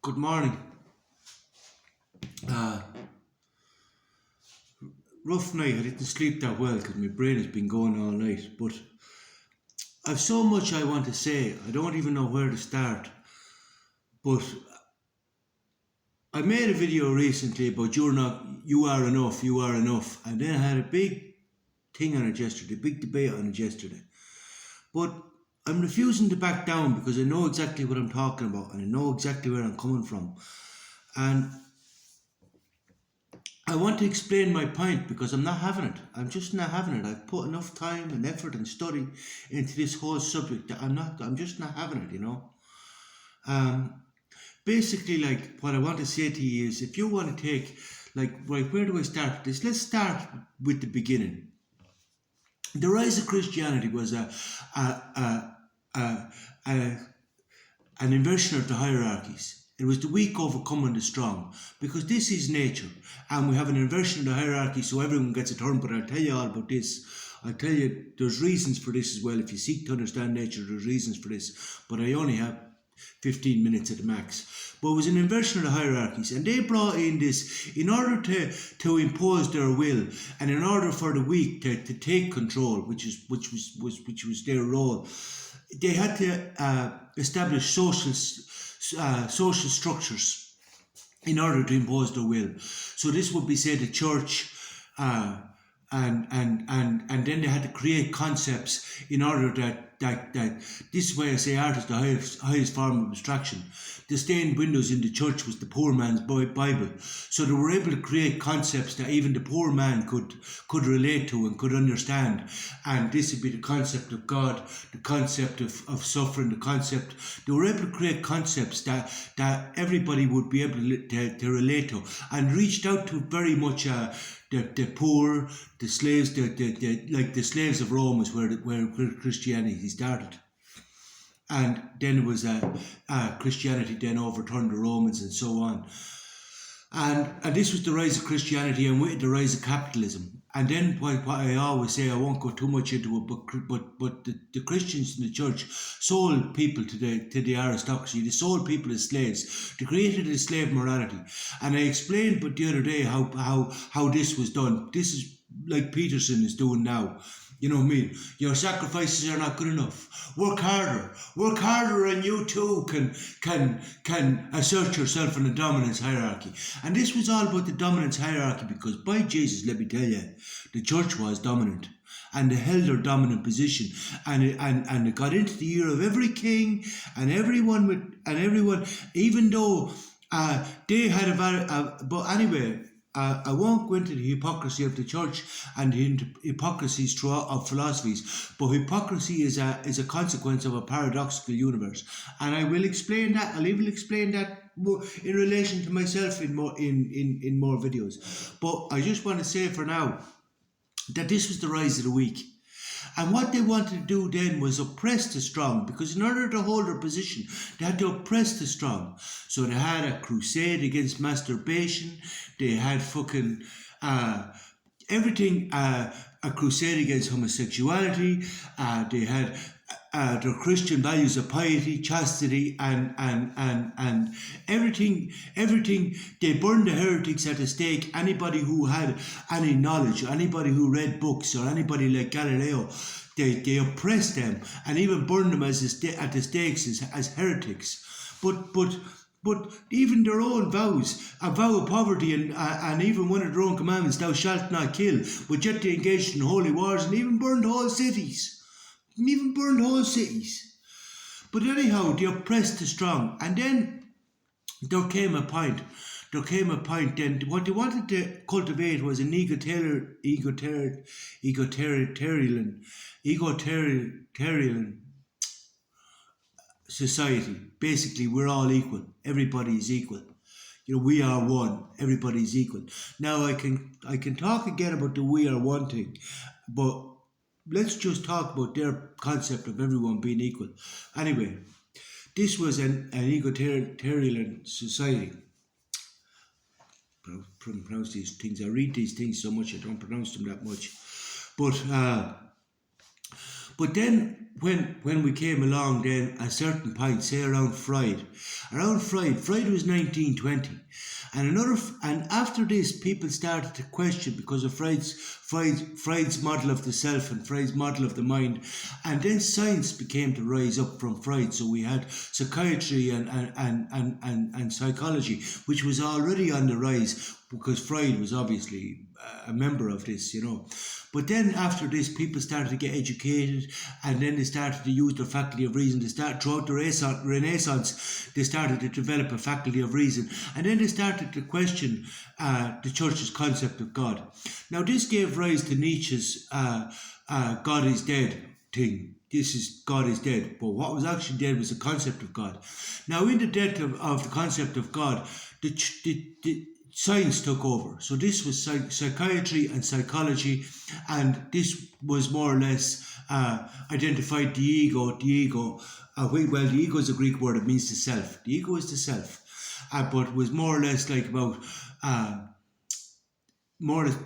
Good morning. Uh, Rough night. I didn't sleep that well because my brain has been going all night. But I've so much I want to say. I don't even know where to start. But I made a video recently about you are enough, you are enough. And then I had a big thing on it yesterday, big debate on it yesterday. But I'm refusing to back down because I know exactly what I'm talking about and I know exactly where I'm coming from. And I want to explain my point because I'm not having it. I'm just not having it. I've put enough time and effort and study into this whole subject that I'm just not having it, you know. Um, Basically, like, what I want to say to you is if you want to take, like, right, where do I start with this? Let's start with the beginning. The rise of Christianity was a, a, a, a an inversion of the hierarchies. It was the weak overcoming the strong, because this is nature, and we have an inversion of the hierarchy, so everyone gets a turn. But I'll tell you all about this. I'll tell you there's reasons for this as well. If you seek to understand nature, there's reasons for this. But I only have 15 minutes at the max. But it was an inversion of the hierarchies, and they brought in this in order to impose their will, and in order for the weak to take control, which was their role. They had to establish social structures in order to impose their will. So this would be, say, the church, uh, and then they had to create concepts in order that this is why I say art is the highest form of abstraction. The stained windows in the church was the poor man's Bible. So they were able to create concepts that even the poor man could relate to and could understand. And this would be the concept of God, the concept of suffering, the concept. They were able to create concepts that everybody would be able to relate to, and reached out to very much the poor, the slaves, like the slaves of Rome is where Christianity started. And then it was Christianity then overturned the Romans and so on. And this was the rise of Christianity, and with the rise of capitalism. And then what I always say, I won't go too much into it, but the Christians in the church sold people to the aristocracy. They sold people as slaves. They created a slave morality. And I explained but the other day how this was done. This is like Peterson is doing now. You know what I mean? Your sacrifices are not good enough. Work harder, and you too can assert yourself in the dominance hierarchy. And this was all about the dominance hierarchy, because by Jesus, let me tell you, the church was dominant, and they held their dominant position, and it got into the ear of every king and everyone, even though they had but anyway. I won't go into the hypocrisy of the church and the hypocrisies of philosophies, but hypocrisy is a consequence of a paradoxical universe, and I will explain that. I'll even explain that more in relation to myself in more videos. But I just want to say for now that this was the rise of the weak. And what they wanted to do then was oppress the strong, because in order to hold their position, they had to oppress the strong. So they had a crusade against masturbation. They had fucking everything, a crusade against homosexuality. They had their Christian values of piety, chastity, and everything. They burned the heretics at the stake. Anybody who had any knowledge, anybody who read books, or anybody like Galileo, they oppressed them and even burned them at the stakes as heretics. But even their own vows, a vow of poverty, and even one of their own commandments, thou shalt not kill, but yet they engaged in holy wars and even burned whole cities. But anyhow, they oppressed the strong. And then there came a point then what they wanted to cultivate was an egalitarian society. Basically, we're all equal. Everybody is equal. You know, we are one. Everybody's equal. Now, I can talk again about the we are one thing, but let's just talk about their concept of everyone being equal. Anyway, this was an egalitarian society. Pronounce these things. I read these things so much I don't pronounce them that much. But But then when we came along then a certain point, say around Freud was 1920. And after this, people started to question because of Freud's model of the self and Freud's model of the mind, and then science began to rise up from Freud. So we had psychiatry and psychology, which was already on the rise because Freud was obviously a member of this, But then after this, people started to get educated, and then they started to use their faculty of reason. Throughout the Renaissance, they started to develop a faculty of reason, and then they started to question the church's concept of God. Now, this gave rise to Nietzsche's God is dead thing. This is God is dead, but what was actually dead was the concept of God. Now, in the death of the concept of God, the science took over. So this was psychiatry and psychology, and this was more or less identified the ego. The ego is a Greek word. It means the self. The ego is the self, but was more or less like about more or less,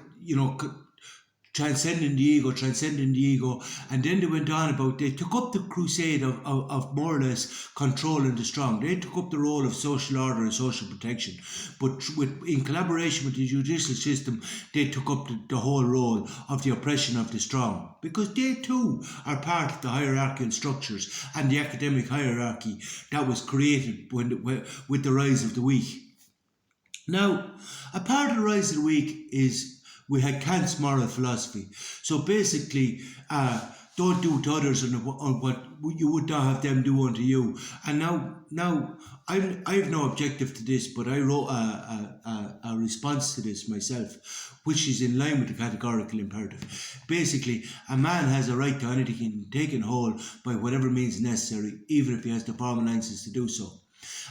transcending the ego, and then they went on about, they took up the crusade of more or less controlling the strong. They took up the role of social order and social protection, but in collaboration with the judicial system, they took up the whole role of the oppression of the strong, because they too are part of the hierarchical structures and the academic hierarchy that was created with the rise of the weak. Now, a part of the rise of the weak is we had Kant's moral philosophy. So basically, don't do to others on what you would not have them do unto you. And now I have no objective to this, but I wrote a response to this myself, which is in line with the categorical imperative. Basically, a man has a right to anything taken whole by whatever means necessary, even if he has the formal license to do so.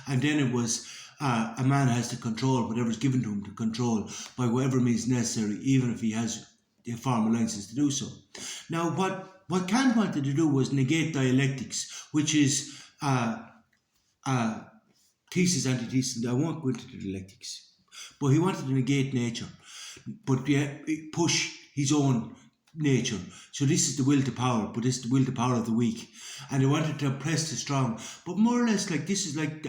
And then it was, a man has to control whatever is given to him to control by whatever means necessary, even if he has the formal license to do so. Now, what Kant wanted to do was negate dialectics, which is thesis, antithesis. I won't go into the dialectics, but he wanted to negate nature, but push his own nature. So this is the will to power, but this is the will to power of the weak. And he wanted to oppress the strong, but more or less like this is like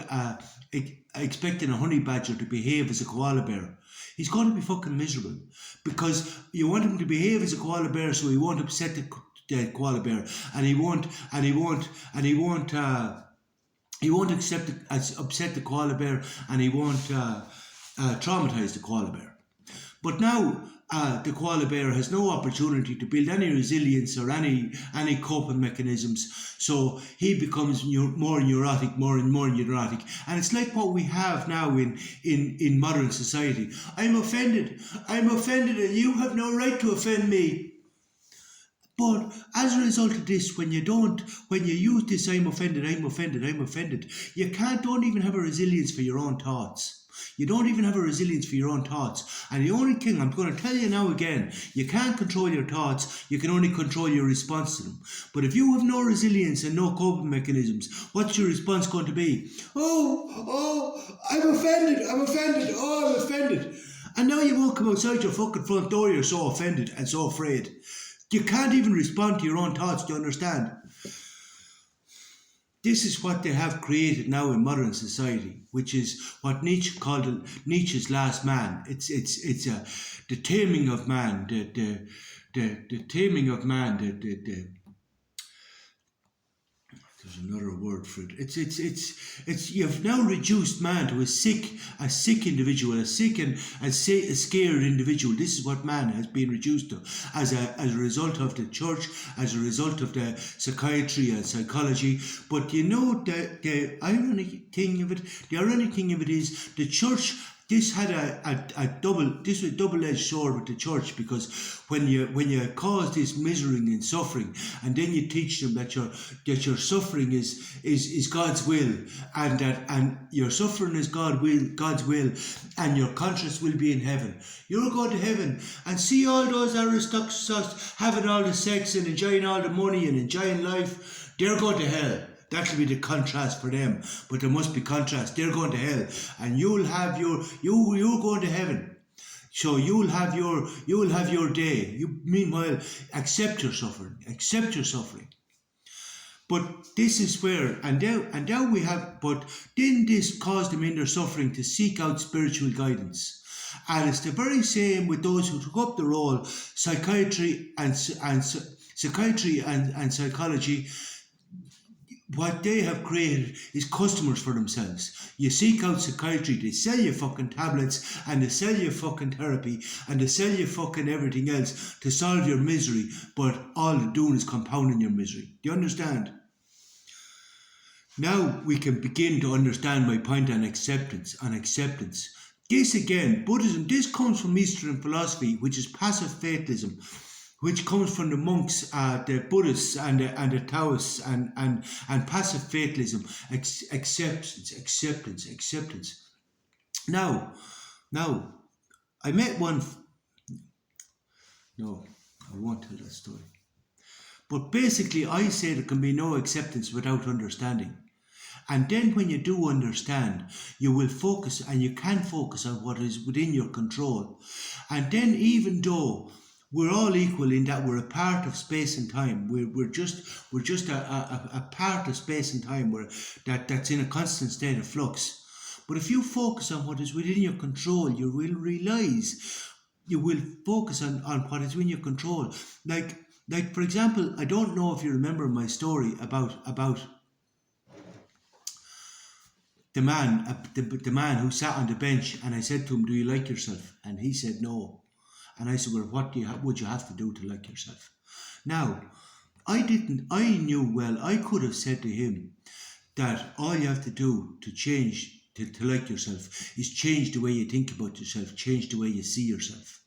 expecting a honey badger to behave as a koala bear. He's going to be fucking miserable, because you want him to behave as a koala bear so he won't upset the koala bear, and he won't upset the koala bear, and he won't traumatize the koala bear. But now the koala bear has no opportunity to build any resilience or any coping mechanisms, so he becomes more neurotic, and it's like what we have now in modern society. I'm offended, and you have no right to offend me. But as a result of this, when you use this I'm offended, you don't even have a resilience for your own thoughts. You don't even have a resilience for your own thoughts. And the only thing I'm going to tell you now again, you can't control your thoughts, you can only control your response to them. But if you have no resilience and no coping mechanisms, what's your response going to be? I'm offended. And now you won't come outside your fucking front door, you're so offended and so afraid. You can't even respond to your own thoughts, do you understand? This is what they have created now in modern society, which is what Nietzsche called Nietzsche's last man. It's the taming of man, the taming of man, there's another word for it. It's you've now reduced man to a sick individual, a scared individual. This is what man has been reduced to as a result of the church, as a result of the psychiatry and psychology. But the ironic thing of it is the church. This had a double-edged sword with the church, because when you cause this misery and suffering, and then you teach them that your suffering is God's will, and your suffering is God's will, and your conscience will be in heaven. You're going to heaven and see all those aristocrats having all the sex and enjoying all the money and enjoying life. They're going to hell. That'll be the contrast for them, but there must be contrast. They're going to hell, and you're going to heaven. So you'll have your day. You meanwhile accept your suffering. But this is where, and now we have, but then this caused them in their suffering to seek out spiritual guidance. And it's the very same with those who took up the role, psychiatry and psychology. What they have created is customers for themselves. You seek out psychiatry, they sell you fucking tablets, and they sell you fucking therapy, and they sell you fucking everything else to solve your misery, but all they're doing is compounding your misery. Do you understand? Now we can begin to understand my point on acceptance. This again, Buddhism, this comes from Eastern philosophy, which is passive fatalism, which comes from the monks, the Buddhists and the Taoists and passive fatalism, acceptance. Now, I met one. No, I won't tell that story. But basically, I say there can be no acceptance without understanding. And then when you do understand, you will focus, and you can focus on what is within your control. And then even though we're all equal in that we're a part of space and time, we're just a part of space and time that's in a constant state of flux. But if you focus on what is within your control, you will realize, you will focus on what is within your control. Like for example, I don't know if you remember my story about the man who sat on the bench, and I said to him, "Do you like yourself?" And he said no. And I said, "Well, what would you have to do to like yourself?" Now, I knew well, I could have said to him that all you have to do to change, to like yourself, is change the way you think about yourself, change the way you see yourself.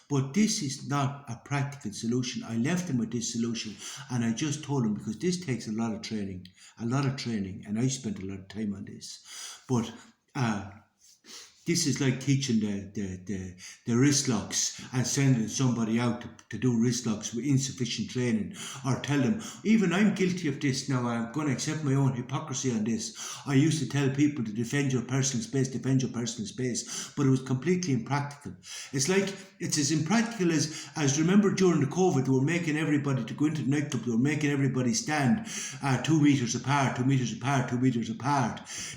But this is not a practical solution. I left him with this solution, and I just told him, because this takes a lot of training, and I spent a lot of time on this. But this is like teaching the wrist locks and sending somebody out to do wrist locks with insufficient training, or tell them, even I'm guilty of this now, I'm going to accept my own hypocrisy on this. I used to tell people to defend your personal space, but it was completely impractical. It's as impractical as remember during the COVID, they were making everybody to go into the nightclub, they were making everybody stand 2 meters apart.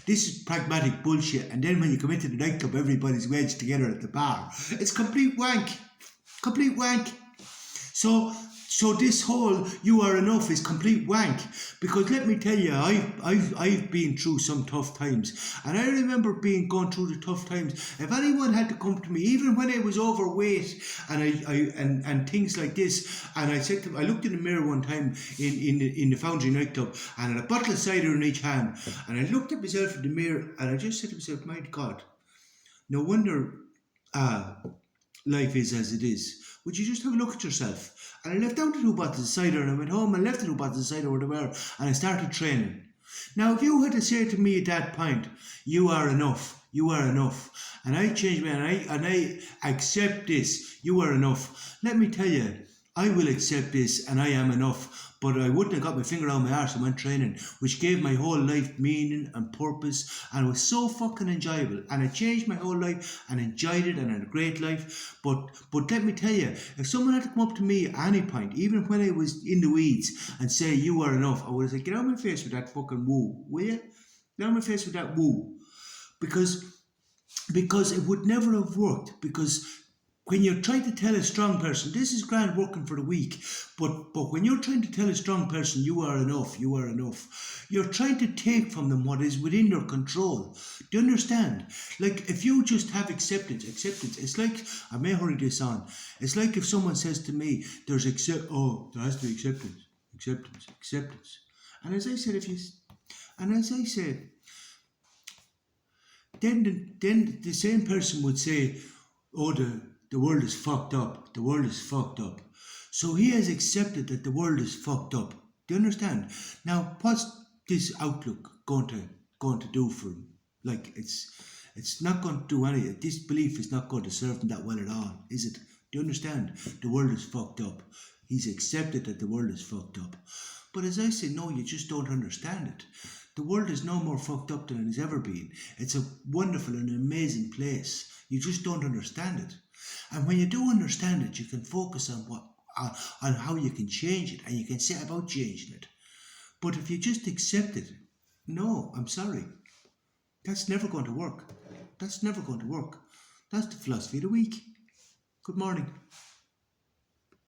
This is pragmatic bullshit, and then when you come into the nightclub, everybody's wedged together at the bar. It's complete wank. So this whole "you are enough" is complete wank, because let me tell you, I've been through some tough times, and I remember going through the tough times. If anyone had to come to me, even when I was overweight and things like this, and I said to them, I looked in the mirror one time in the Foundry nightclub, and I had a bottle of cider in each hand, and I looked at myself in the mirror, and I just said to myself, my God, no wonder life is as it is. Would you just have a look at yourself? And I left out the 2 bottles of cider, and I went home and left the 2 bottles of cider where they were, and I started training. Now, if you had to say to me at that point, "You are enough," and I changed and I accept this, "You are enough," let me tell you, I will accept this, and I am enough. But I wouldn't have got my finger on my arse and went training, which gave my whole life meaning and purpose, and it was so fucking enjoyable. And it changed my whole life, and enjoyed it, and had a great life. But let me tell you, if someone had to come up to me at any point, even when I was in the weeds, and say "you are enough," I would have said, "Get out of my face with that fucking woo, will you? Get out of my face with that woo." Because it would never have worked, because when you're trying to tell a strong person, this is grand working for the weak, but when you're trying to tell a strong person "you are enough," you're trying to take from them what is within their control. Do you understand? Like, if you just have acceptance, it's like, I may hurry this on, it's like if someone says to me, there has to be acceptance. And as I said, then the same person would say, "Oh, the world is fucked up. So he has accepted that the world is fucked up. Do you understand? Now, what's this outlook going to do for him? Like, it's not going to do anything. This belief is not going to serve him that well at all, is it? Do you understand? The world is fucked up. He's accepted that the world is fucked up. But as I say, no, you just don't understand it. The world is no more fucked up than it has ever been. It's a wonderful and amazing place. You just don't understand it. And when you do understand it, you can focus on how you can change it, and you can set about changing it. But if you just accept it, no, I'm sorry. That's never going to work. That's never going to work. That's the philosophy of the week. Good morning.